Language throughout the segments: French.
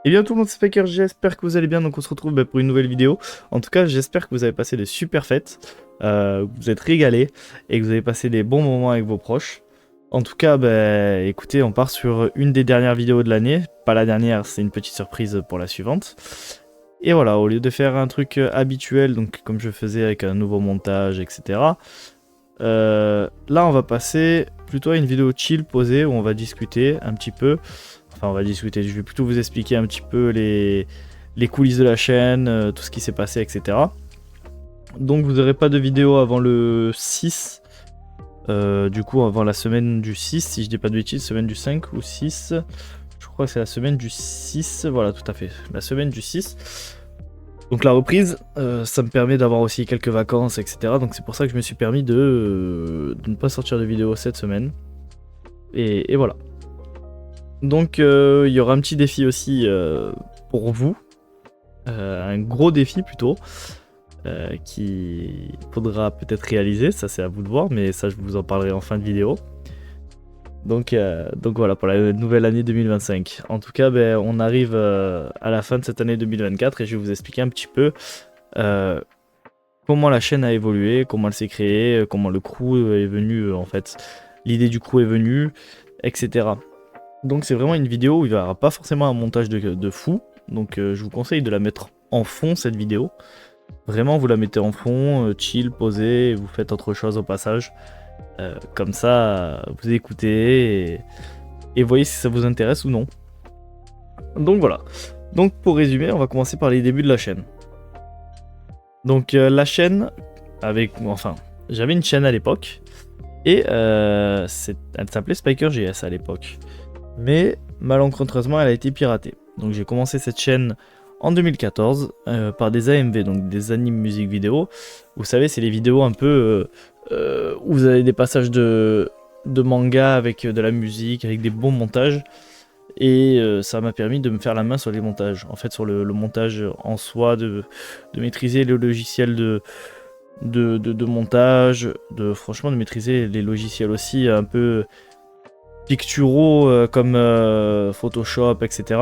Et bien tout le monde, c'est Faker, j'espère que vous allez bien, donc on se retrouve pour une nouvelle vidéo. En tout cas, j'espère que vous avez passé des super fêtes, que vous êtes régalés et que vous avez passé des bons moments avec vos proches. En tout cas, écoutez, on part sur une des dernières vidéos de l'année. Pas la dernière, c'est une petite surprise pour la suivante. Et voilà, au lieu de faire un truc habituel, donc comme je faisais avec un nouveau montage, etc. Là, on va passer plutôt à une vidéo chill, posée, où on va discuter un petit peu. Enfin, on va discuter, je vais plutôt vous expliquer un petit peu les coulisses de la chaîne, tout ce qui s'est passé, etc. Donc, vous n'aurez pas de vidéo avant le 6. Du coup, avant la semaine du 6, si je dis pas de bêtises, semaine du 5 ou 6. Je crois que c'est la semaine du 6. Voilà, tout à fait. La semaine du 6. Donc la reprise, ça me permet d'avoir aussi quelques vacances, etc. Donc c'est pour ça que je me suis permis de ne pas sortir de vidéo cette semaine. Et voilà. Donc il y aura un petit défi aussi pour vous. Un gros défi plutôt. Qu'il faudra peut-être réaliser. Ça c'est à vous de voir, mais ça je vous en parlerai en fin de vidéo. Donc voilà, pour la nouvelle année 2025. En tout cas, on arrive à la fin de cette année 2024 et je vais vous expliquer un petit peu comment la chaîne a évolué, comment elle s'est créée, comment le crew est venu en fait, l'idée du crew est venue, etc. Donc c'est vraiment une vidéo où il n'y aura pas forcément un montage de fou. Donc je vous conseille de la mettre en fond cette vidéo. Vraiment vous la mettez en fond, chill, posé, et vous faites autre chose au passage. Comme ça, vous écoutez et voyez si ça vous intéresse ou non. Donc voilà. Donc pour résumer, on va commencer par les débuts de la chaîne. Donc la chaîne, j'avais une chaîne à l'époque et elle s'appelait SpikerJS à l'époque. Mais malencontreusement, elle a été piratée. Donc j'ai commencé cette chaîne en 2014 par des AMV, donc des animes musique vidéo. Vous savez, c'est les vidéos un peu où vous avez des passages de manga avec de la musique, avec des bons montages. Et ça m'a permis de me faire la main sur les montages. En fait, sur le montage en soi, de maîtriser le logiciel de montage, franchement de maîtriser les logiciels aussi un peu picturaux comme Photoshop, etc.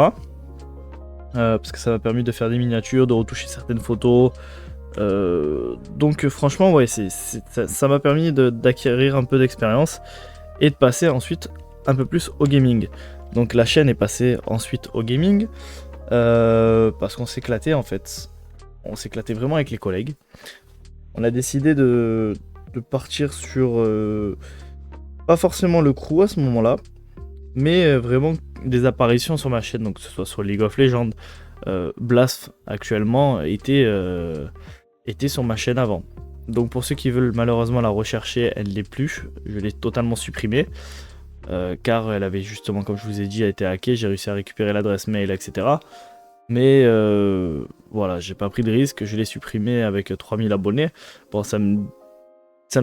Parce que ça m'a permis de faire des miniatures, de retoucher certaines photos. Donc franchement, ouais, ça m'a permis d'acquérir un peu d'expérience et de passer ensuite un peu plus au gaming. Donc la chaîne est passée ensuite au gaming parce qu'on s'éclatait en fait. On s'éclatait vraiment avec les collègues. On a décidé de partir sur pas forcément le crew à ce moment-là, mais vraiment des apparitions sur ma chaîne, donc que ce soit sur League of Legends. Blast actuellement était sur ma chaîne avant. Donc pour ceux qui veulent malheureusement la rechercher, elle ne l'est plus. Je l'ai totalement supprimée. Car elle avait justement, comme je vous ai dit, a été hackée. J'ai réussi à récupérer l'adresse mail, etc. Mais voilà, j'ai pas pris de risque. Je l'ai supprimée avec 3000 abonnés. Bon, ça me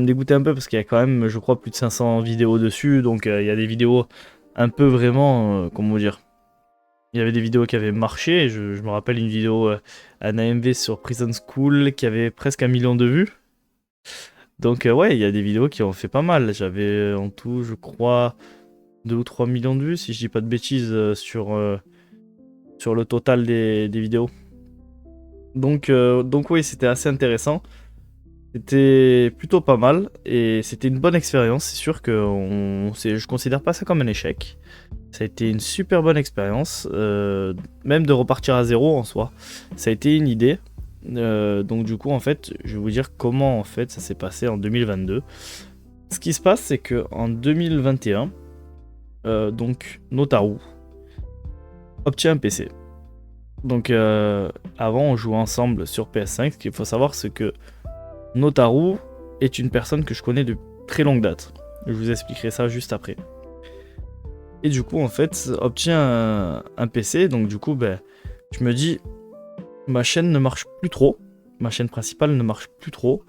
dégoûtait un peu parce qu'il y a quand même, je crois, plus de 500 vidéos dessus. Donc il y a des vidéos un peu vraiment, comment dire, il y avait des vidéos qui avaient marché. Je me rappelle une vidéo, un AMV sur Prison School qui avait presque 1 million de vues. Donc ouais, il y a des vidéos qui ont fait pas mal. J'avais en tout, je crois, 2 ou 3 millions de vues, si je dis pas de bêtises, sur le total des vidéos. Donc oui, c'était assez intéressant. C'était plutôt pas mal et c'était une bonne expérience. C'est sûr que je considère pas ça comme un échec. Ça a été une super bonne expérience, même de repartir à zéro en soi. Ça a été une idée. Donc du coup, en fait, je vais vous dire comment en fait ça s'est passé en 2022. Ce qui se passe, c'est que en 2021, donc Notaru obtient un PC. Donc avant, on jouait ensemble sur PS5. Ce qu'il faut savoir, c'est que Notaru est une personne que je connais de très longue date. Je vous expliquerai ça juste après. Et du coup, en fait, obtient un PC. Donc du coup, je me dis, ma chaîne ne marche plus trop. Ma chaîne principale ne marche plus trop.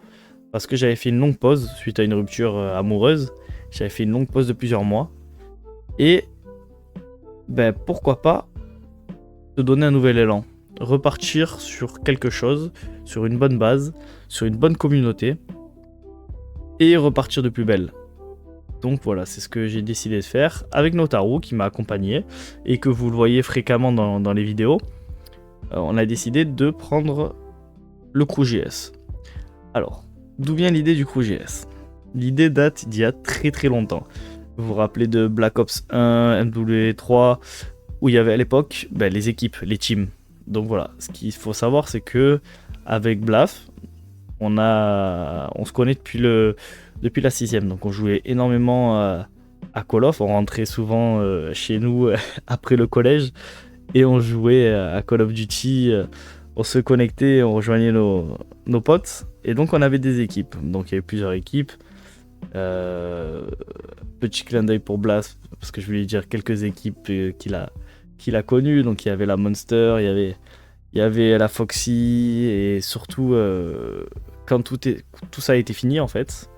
Parce que j'avais fait une longue pause suite à une rupture amoureuse. J'avais fait une longue pause de plusieurs mois. Et pourquoi pas te donner un nouvel élan. Repartir sur quelque chose, sur une bonne base, sur une bonne communauté. Et repartir de plus belle. Donc voilà, c'est ce que j'ai décidé de faire avec Notaru qui m'a accompagné et que vous le voyez fréquemment dans les vidéos. On a décidé de prendre le CrewJS. Alors, d'où vient l'idée du CrewJS? L'idée date d'il y a très très longtemps. Vous vous rappelez de Black Ops 1, MW3, où il y avait à l'époque les équipes, les teams. Donc voilà, ce qu'il faut savoir, c'est que avec Blaf, on se connaît depuis la 6ème. Donc on jouait énormément à Call of, on rentrait souvent chez nous après le collège et on jouait à Call of Duty. On se connectait, on rejoignait nos potes et donc on avait des équipes. Donc il y avait plusieurs équipes. Petit clin d'œil pour Blast parce que je voulais dire quelques équipes qu'il a connues. Donc il y avait la Monster, il y avait la Foxy et surtout quand tout ça a été fini en fait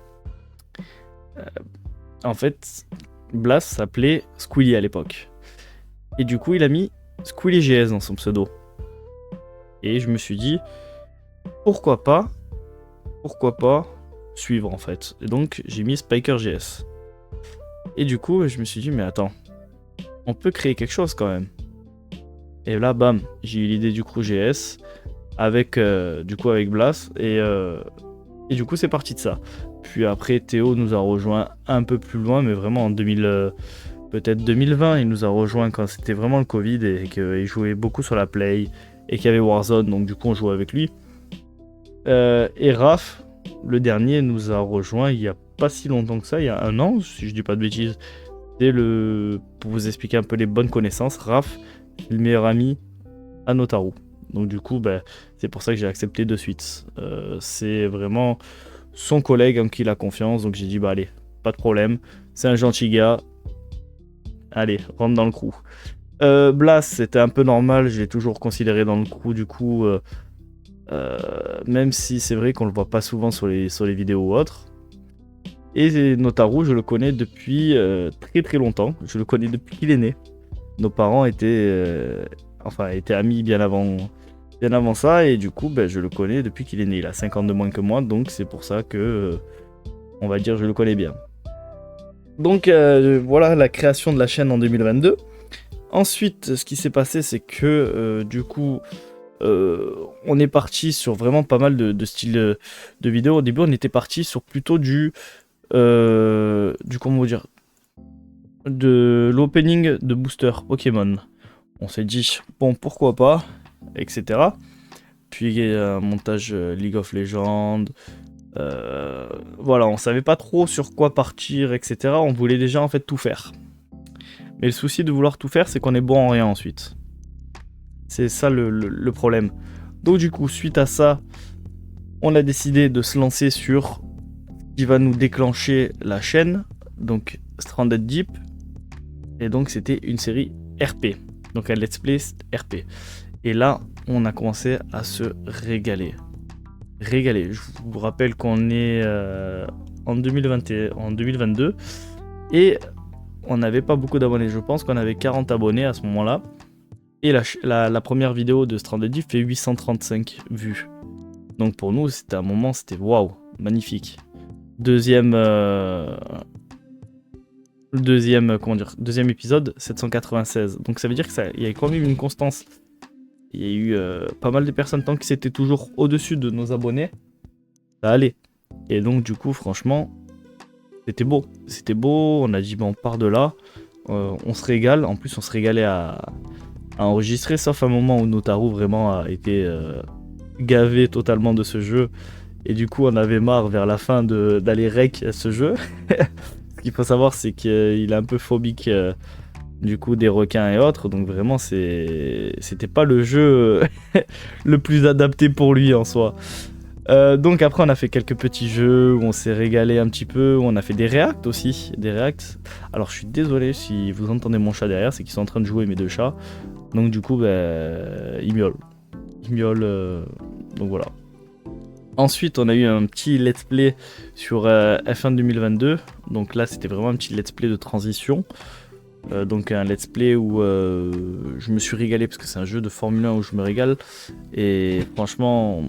Blast s'appelait Squilly à l'époque et du coup il a mis Squilly GS dans son pseudo et je me suis dit pourquoi pas suivre en fait, et donc j'ai mis Spiker GS et du coup je me suis dit mais attends, on peut créer quelque chose quand même. Et là, bam, j'ai eu l'idée du CrewJS avec Blast et du coup c'est parti de ça. Puis après Théo nous a rejoint un peu plus loin, mais vraiment en peut-être 2020, il nous a rejoint quand c'était vraiment le Covid et qu'il jouait beaucoup sur la Play et qu'il y avait Warzone, donc du coup on jouait avec lui. Et Raph, le dernier, nous a rejoint il y a pas si longtemps que ça, il y a 1 an, si je dis pas de bêtises. Pour vous expliquer un peu les bonnes connaissances, Raph, le meilleur ami à Notaru. Donc du coup, c'est pour ça que j'ai accepté de suite. C'est vraiment son collègue en qui il a confiance. Donc j'ai dit, allez, pas de problème. C'est un gentil gars. Allez, rentre dans le crew. Blast, c'était un peu normal. Je l'ai toujours considéré dans le crew du coup. Même si c'est vrai qu'on le voit pas souvent sur les vidéos ou autres. Et Notaru, je le connais depuis très très longtemps. Je le connais depuis qu'il est né. Nos parents étaient amis bien avant ça, et du coup je le connais depuis qu'il est né. Il a 5 ans de moins que moi, donc c'est pour ça que on va dire je le connais bien. Donc voilà la création de la chaîne en 2022. Ensuite, ce qui s'est passé, c'est que du coup on est parti sur vraiment pas mal de styles de vidéos. Au début, on était parti sur plutôt comment dire, de l'opening de booster Pokémon. On s'est dit, bon, pourquoi pas, etc. Puis un montage League of Legends. Voilà, on savait pas trop sur quoi partir, etc. On voulait déjà en fait tout faire. Mais le souci de vouloir tout faire, c'est qu'on est bon en rien ensuite. C'est ça le problème. Donc du coup, suite à ça, on a décidé de se lancer sur ce qui va nous déclencher la chaîne. Donc Stranded Deep. Et donc c'était une série RP. Donc un let's play RP. Et là, on a commencé à se régaler. Je vous rappelle qu'on est en 2022. Et on n'avait pas beaucoup d'abonnés. Je pense qu'on avait 40 abonnés à ce moment-là. Et la première vidéo de Stranded Deep fait 835 vues. Donc pour nous, c'était un moment, c'était waouh, magnifique. Deuxième épisode, 796. Donc ça veut dire qu'il y a quand même une constance. Il y a eu pas mal de personnes, tant que c'était toujours au-dessus de nos abonnés, ça allait. Et donc du coup, franchement, c'était beau. C'était beau, on a dit, on part de là, on se régale. En plus, on se régalait à enregistrer, sauf un moment où Notaru vraiment a été gavé totalement de ce jeu. Et du coup, on avait marre vers la fin d'aller rec à ce jeu. Ce qu'il faut savoir, c'est qu'il est un peu phobique du coup des requins et autres. Donc vraiment, c'était pas le jeu le plus adapté pour lui en soi. Donc après, on a fait quelques petits jeux où on s'est régalé un petit peu. Où on a fait des reacts aussi. Alors je suis désolé si vous entendez mon chat derrière, c'est qu'ils sont en train de jouer mes 2 chats. Donc du coup, ils miaulent. Donc voilà. Ensuite, on a eu un petit let's play sur F1 2022. Donc là, c'était vraiment un petit let's play de transition. Donc un let's play où je me suis régalé parce que c'est un jeu de Formule 1 où je me régale. Et franchement,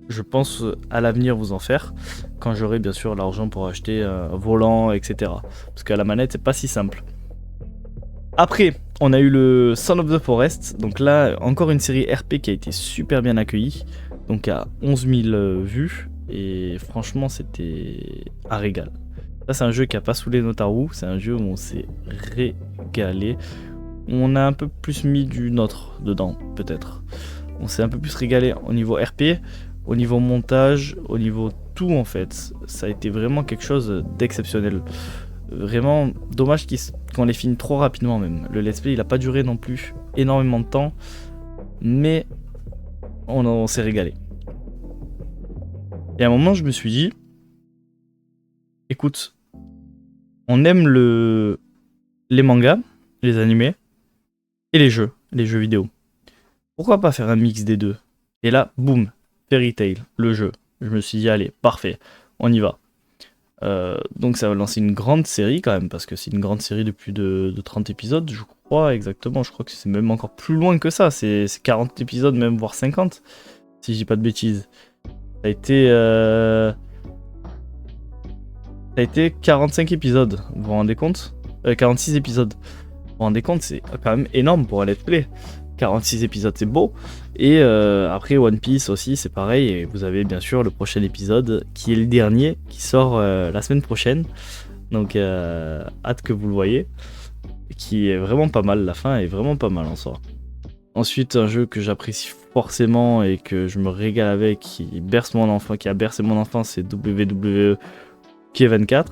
je pense à l'avenir vous en faire, quand j'aurai bien sûr l'argent pour acheter un volant, etc. Parce qu'à la manette, c'est pas si simple. Après, on a eu le Son of the Forest, donc là, encore une série RP qui a été super bien accueillie, donc à 11 000 vues, et franchement, c'était un régal. Ça, c'est un jeu qui a pas saoulé Notaru, c'est un jeu où on s'est régalé. On a un peu plus mis du nôtre dedans, peut-être. On s'est un peu plus régalé au niveau RP, au niveau montage, au niveau tout en fait. Ça a été vraiment quelque chose d'exceptionnel. Vraiment dommage qu'on les finisse trop rapidement même. Le let's play il a pas duré non plus énormément de temps, mais on s'est régalé. Et à un moment je me suis dit, écoute, on aime les mangas, les animés et les jeux vidéo. Pourquoi pas faire un mix des deux? Et là, boum, Fairy Tail, le jeu. Je me suis dit, allez, parfait, on y va. Donc ça va lancer une grande série quand même, parce que c'est une grande série de plus de 30 épisodes, je crois exactement. Je crois que c'est même encore plus loin que ça, c'est 40 épisodes, même voire 50, si je dis pas de bêtises. Ça a été 45 épisodes, vous vous rendez compte? 46 épisodes. Vous vous rendez compte, c'est quand même énorme pour un let's play. 46 épisodes, c'est beau. Et après One Piece aussi, c'est pareil. Et vous avez bien sûr le prochain épisode, qui est le dernier, qui sort la semaine prochaine. Donc hâte que vous le voyez. Qui est vraiment pas mal, la fin est vraiment pas mal en soi. Ensuite, un jeu que j'apprécie forcément et que je me régale avec, qui a bercé mon enfance, c'est WWE K24.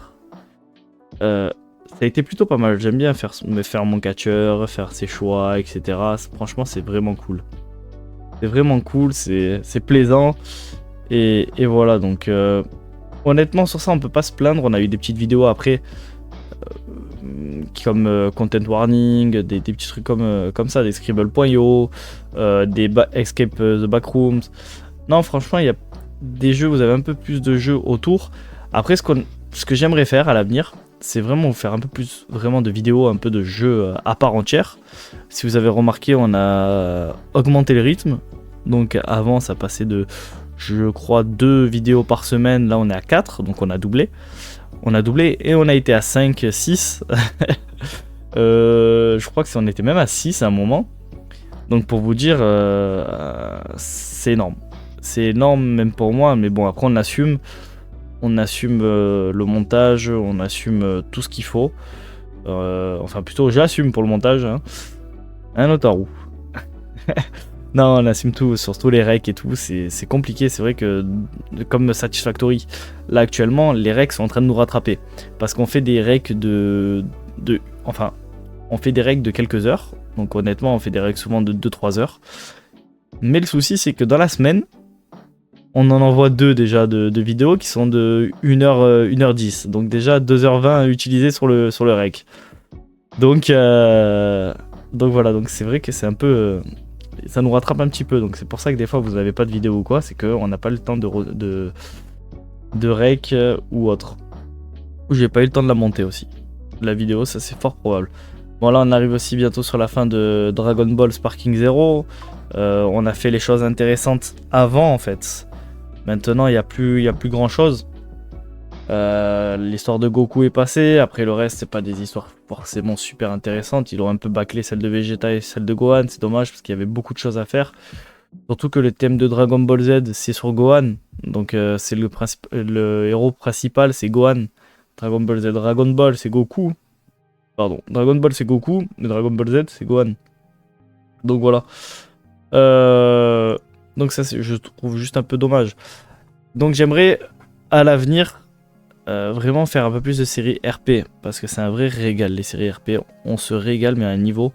Ça a été plutôt pas mal, j'aime bien faire mon catcheur, faire ses choix, etc. Franchement, c'est vraiment cool. C'est vraiment cool, c'est plaisant. Et voilà, donc honnêtement, sur ça, on peut pas se plaindre. On a eu des petites vidéos après, comme Content Warning, des petits trucs comme ça, des Scribble.io, des Escape the Backrooms. Non, franchement, il y a des jeux, vous avez un peu plus de jeux autour. Après, ce que j'aimerais faire à l'avenir, c'est vraiment vous faire un peu plus vraiment de vidéos, un peu de jeux à part entière. Si vous avez remarqué, on a augmenté le rythme. Donc avant, ça passait de, je crois, 2 vidéos par semaine. Là, on est à 4, donc on a doublé. On a doublé et on a été à 5, 6. Je crois que on était même à 6 à un moment. Donc pour vous dire, c'est énorme. C'est énorme même pour moi, mais bon, après on assume. On assume le montage, on assume tout ce qu'il faut. Enfin, plutôt, j'assume pour le montage. Un Otaru. Non, on assume tout, surtout les recs et tout. C'est compliqué. C'est vrai que, comme Satisfactory, là actuellement, les recs sont en train de nous rattraper. Parce qu'on fait des recs Enfin, on fait des recs de quelques heures. Donc, honnêtement, on fait des recs souvent de 2-3 heures. Mais le souci, c'est que dans la semaine, on en envoie 2 déjà de vidéos qui sont de 1h, 1h10. Donc déjà 2h20 à utiliser sur le rec. Donc voilà, donc c'est vrai que c'est un peu... ça nous rattrape un petit peu. Donc c'est pour ça que des fois vous n'avez pas de vidéo ou quoi. C'est qu'on n'a pas le temps de rec ou autre. Ou j'ai pas eu le temps de la monter aussi. La vidéo, ça c'est fort probable. Bon là on arrive aussi bientôt sur la fin de Dragon Ball Sparking Zero. On a fait les choses intéressantes avant en fait. Maintenant, il n'y a plus grand chose. L'histoire de Goku est passée. Après, le reste, c'est pas des histoires forcément super intéressantes. Ils ont un peu bâclé celle de Vegeta et celle de Gohan. C'est dommage parce qu'il y avait beaucoup de choses à faire. Surtout que le thème de Dragon Ball Z, c'est sur Gohan. Donc, c'est le héros principal, c'est Gohan. Dragon Ball Z, Dragon Ball, c'est Goku. Pardon, Dragon Ball, c'est Goku. Mais Dragon Ball Z, c'est Gohan. Donc, voilà. Donc ça, je trouve juste un peu dommage. Donc j'aimerais, à l'avenir, vraiment faire un peu plus de séries RP. Parce que c'est un vrai régal, les séries RP. On se régale, mais à un niveau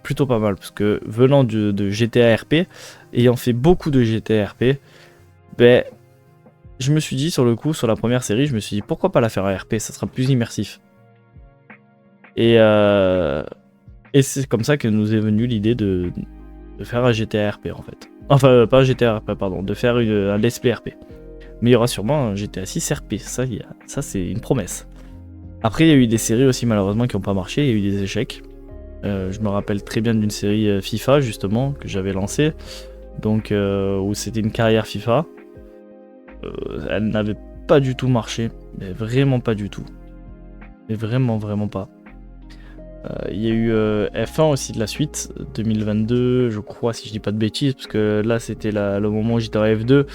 plutôt pas mal. Parce que venant de GTA RP, ayant fait beaucoup de GTA RP, ben, je me suis dit, sur le coup, sur la première série, je me suis dit, pourquoi pas la faire en RP? Ça sera plus immersif. Et c'est comme ça que nous est venue l'idée de faire un GTA RP en fait. Enfin, pas un GTA RP, pardon, de faire un let's play RP. Mais il y aura sûrement un GTA 6 RP, ça c'est une promesse. Après, il y a eu des séries aussi malheureusement qui n'ont pas marché, il y a eu des échecs. Je me rappelle très bien d'une série FIFA justement que j'avais lancée. donc où c'était une carrière FIFA. Elle n'avait pas du tout marché, mais vraiment pas du tout. Mais vraiment pas. Il y a eu F1 aussi de la suite, 2022, je crois, si je dis pas de bêtises, parce que là c'était le moment où j'étais en F2.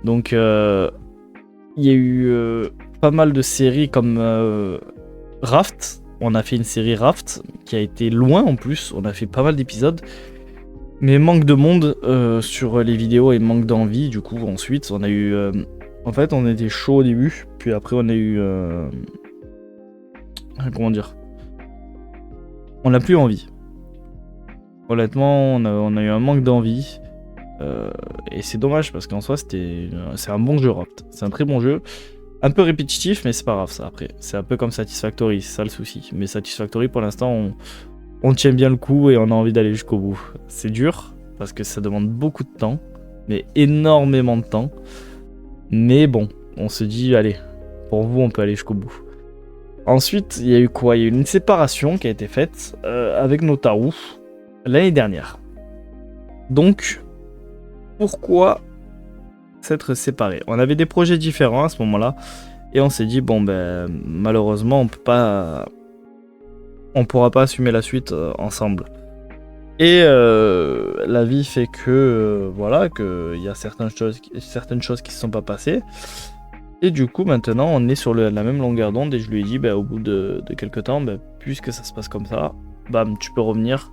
Donc il y a eu pas mal de séries comme Raft. On a fait une série Raft qui a été loin en plus, on a fait pas mal d'épisodes. Mais manque de monde sur les vidéos et manque d'envie, du coup ensuite on a eu... en fait on était chaud au début, puis après on a eu... comment dire, on n'a plus envie. Honnêtement, on a eu un manque d'envie. Et c'est dommage parce qu'en soi, c'est un bon jeu, Raft. C'est un très bon jeu. Un peu répétitif, mais c'est pas grave ça après. C'est un peu comme Satisfactory, c'est ça le souci. Mais Satisfactory, pour l'instant, on tient bien le coup et on a envie d'aller jusqu'au bout. C'est dur parce que ça demande beaucoup de temps, mais énormément de temps. Mais bon, on se dit, allez, pour vous, on peut aller jusqu'au bout. Ensuite, il y a eu quoi? Il y a eu une séparation qui a été faite avec Notaru l'année dernière. Donc, pourquoi s'être séparés? On avait des projets différents à ce moment-là, et on s'est dit, bon ben, malheureusement, on pourra pas assumer la suite ensemble. Et la vie fait que, voilà, qu'il y a certaines choses qui se sont pas passées. Et du coup, maintenant, on est sur la même longueur d'onde et je lui ai dit, au bout de quelques temps, puisque ça se passe comme ça, bam, tu peux revenir.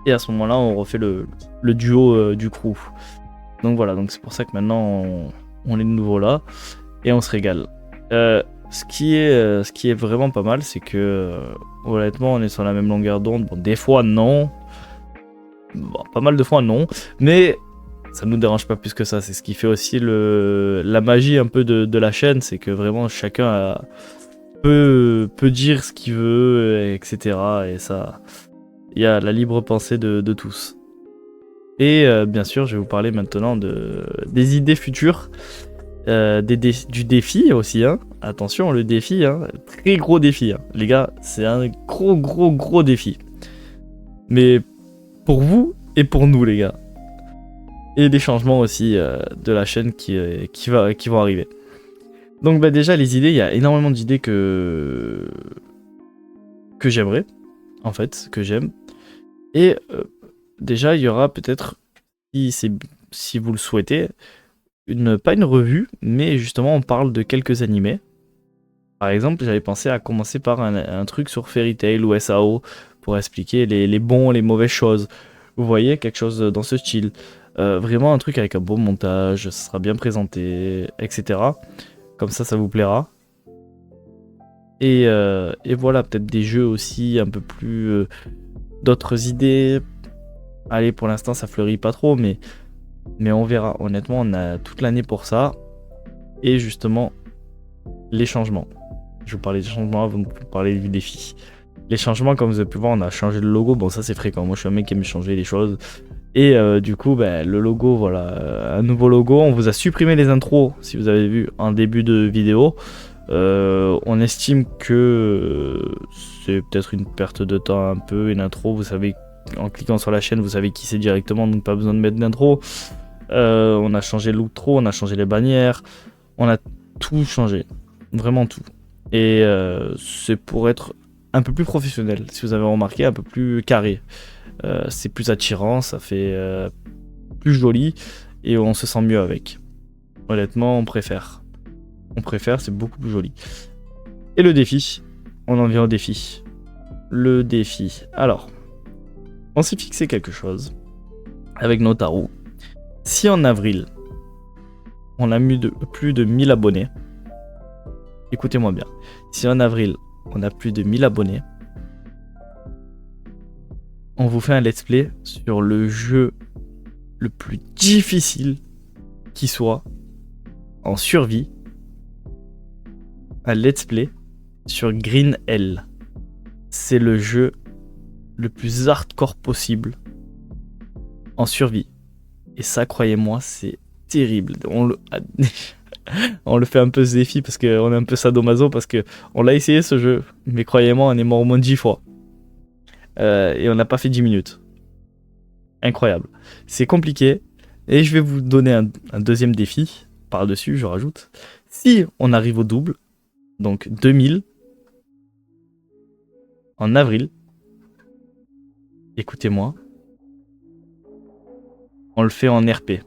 Et à ce moment-là, on refait le duo du crew. Donc voilà, donc c'est pour ça que maintenant, on est de nouveau là et on se régale. Ce qui est vraiment pas mal, c'est que, honnêtement, on est sur la même longueur d'onde. Bon, des fois, non. Bon, pas mal de fois, non. Mais... ça nous dérange pas plus que ça, c'est ce qui fait aussi la magie un peu de la chaîne, c'est que vraiment chacun peut dire ce qu'il veut, etc. Et ça, il y a la libre pensée de tous. Et bien sûr, je vais vous parler maintenant des idées futures, du défi aussi. Hein. Attention, le défi, hein, très gros défi. Hein. Les gars, c'est un gros défi. Mais pour vous et pour nous, les gars. Et des changements aussi de la chaîne qui vont arriver. Donc déjà les idées, il y a énormément d'idées que j'aimerais, en fait, que j'aime. Et déjà il y aura peut-être, si vous le souhaitez, pas une revue, mais justement on parle de quelques animés. Par exemple, j'avais pensé à commencer par un truc sur Fairy Tail ou SAO pour expliquer les bons, les mauvaises choses. Vous voyez, quelque chose dans ce style. Vraiment un truc avec un beau montage, ça sera bien présenté, etc. Comme ça vous plaira. Et voilà, peut-être des jeux aussi un peu plus... d'autres idées. Allez, pour l'instant ça fleurit pas trop, mais on verra. Honnêtement, on a toute l'année pour ça. Et justement, les changements. Je vous parlais des changements avant de vous parler du défi. Les changements, comme vous avez pu voir, on a changé le logo. Bon, ça c'est fréquent. Moi je suis un mec qui aime changer les choses. Et du coup, le logo, voilà, un nouveau logo. On vous a supprimé les intros, si vous avez vu en début de vidéo. On estime que c'est peut-être une perte de temps un peu, une intro. Vous savez, en cliquant sur la chaîne, vous savez qui c'est directement, donc pas besoin de mettre d'intro. On a changé l'outro, on a changé les bannières. On a tout changé, vraiment tout. Et c'est pour être un peu plus professionnel, si vous avez remarqué, un peu plus carré. C'est plus attirant, ça fait plus joli et on se sent mieux avec. Honnêtement, on préfère. C'est beaucoup plus joli. Et le défi, on en vient au défi. Le défi. Alors, on s'est fixé quelque chose avec Notaru. Si en avril, on a mis plus de 1000 abonnés, écoutez-moi bien. Si en avril, on a plus de 1000 abonnés, on vous fait un let's play sur le jeu le plus difficile qui soit en survie. Un let's play sur Green Hell. C'est le jeu le plus hardcore possible en survie. Et ça, croyez-moi, c'est terrible. On le fait un peu ce défi parce qu'on est un peu sadomaso parce qu'on l'a essayé ce jeu. Mais croyez-moi, on est mort au moins 10 fois. Et on n'a pas fait 10 minutes. Incroyable. C'est compliqué, Et je vais vous donner un deuxième défi. Par-dessus, je rajoute. Si on arrive au double, donc 2000, en avril, écoutez-moi, on le fait en RP.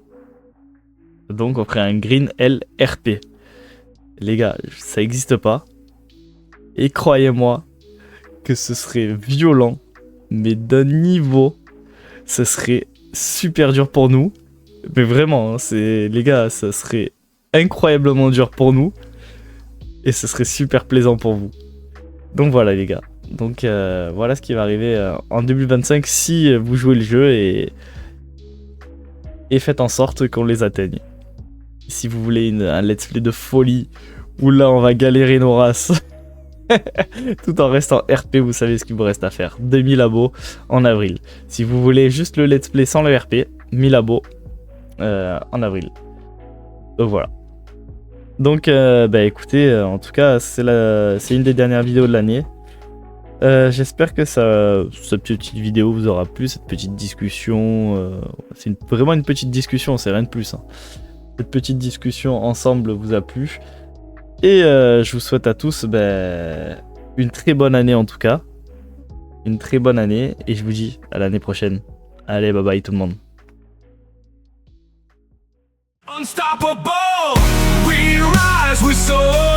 Donc on ferait un Green L RP. Les gars, ça n'existe pas. Et croyez-moi que ce serait violent, mais d'un niveau, ce serait super dur pour nous. Mais vraiment, hein, les gars, ça serait incroyablement dur pour nous. Et ce serait super plaisant pour vous. Donc voilà les gars. Donc voilà ce qui va arriver en 2025 si vous jouez le jeu et faites en sorte qu'on les atteigne. Si vous voulez un let's play de folie où là on va galérer nos races tout en restant RP, vous savez ce qu'il vous reste à faire. 2000 abos en avril. Si vous voulez juste le let's play sans le RP, 1000 abos en avril. Donc voilà. Donc bah écoutez, en tout cas c'est une des dernières vidéos de l'année. J'espère que cette petite vidéo vous aura plu, cette petite discussion. C'est vraiment une petite discussion, c'est rien de plus. Hein. Cette petite discussion ensemble vous a plu. Et je vous souhaite à tous une très bonne année en tout cas. Une très bonne année. Et je vous dis à l'année prochaine. Allez, bye bye tout le monde. Unstoppable, we rise, we soar.